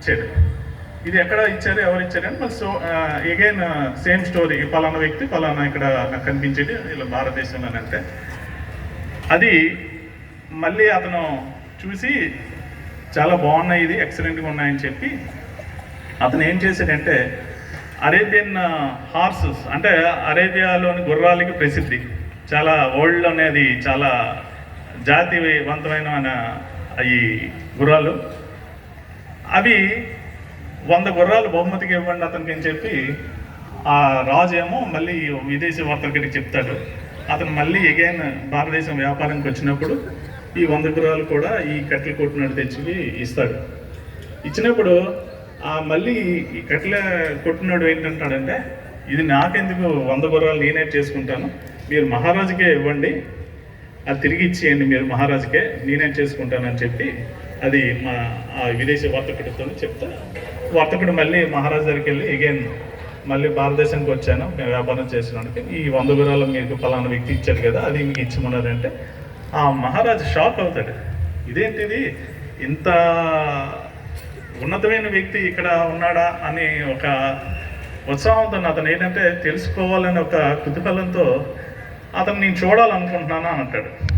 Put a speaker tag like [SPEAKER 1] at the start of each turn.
[SPEAKER 1] ఇచ్చాడు. ఇది ఎక్కడ ఇచ్చారు, ఎవరు ఇచ్చారని మళ్ళీ అగైన్ సేమ్ స్టోరీ, పలానా వ్యక్తి పలానా ఇక్కడ నాకు కనిపించేది ఇలా భారతదేశంలో అంటే అది మళ్ళీ అతను చూసి చాలా బాగున్నాయి, ఇది ఎక్సలెంట్గా ఉన్నాయని చెప్పి అతను ఏం చేశాడంటే అరేబియన్ హార్సెస్ అంటే అరేబియాలోని గుర్రాలకి ప్రసిద్ధి, చాలా వరల్డ్లోనే అది చాలా జాతివంతమైన ఈ గుర్రాలు, అవి 100 గుర్రాలు బహుమతికి ఇవ్వండి అతనికి అని చెప్పి ఆ రాజు ఏమో మళ్ళీ విదేశీ వర్తకుడికి చెప్తాడు. అతను మళ్ళీ అగైన్ భారతదేశం వ్యాపారానికి వచ్చినప్పుడు ఈ 100 గుర్రాలు కూడా ఈ కట్టెలు కొట్టినట్టు తెచ్చి ఇస్తాడు. ఇచ్చినప్పుడు మళ్ళీ ఈ కట్టెల కొట్టినాడు ఏంటంటాడంటే ఇది నాకెందుకు, 100 గుర్రాలు నేనే చేసుకుంటాను, మీరు మహారాజుకే ఇవ్వండి, అది తిరిగి ఇచ్చేయండి మీరు మహారాజుకే, నేనే చేసుకుంటానని చెప్పి అది ఆ విదేశీ వర్తకుడితో చెప్తా. వర్తకుడు మళ్ళీ మహారాజు దగ్గరికి వెళ్ళి అగైన్ మళ్ళీ భారతదేశానికి వచ్చాను మేము వ్యాపారం చేసినానికి, ఈ 100 గుర్రాలు మీకు ఫలానా వ్యక్తి ఇచ్చారు కదా అది మీకు ఇచ్చమన్నారంటే ఆ మహారాజు షాక్ అవుతాడు. ఇదేంటిది, ఇంత ఉన్నతమైన వ్యక్తి ఇక్కడ ఉన్నాడా అని ఒక ఉత్సాహంతో అతను ఏంటంటే తెలుసుకోవాలని ఒక కుతూహలంతో అతను నేను చూడాలనుకుంటున్నాను అని అంటాడు.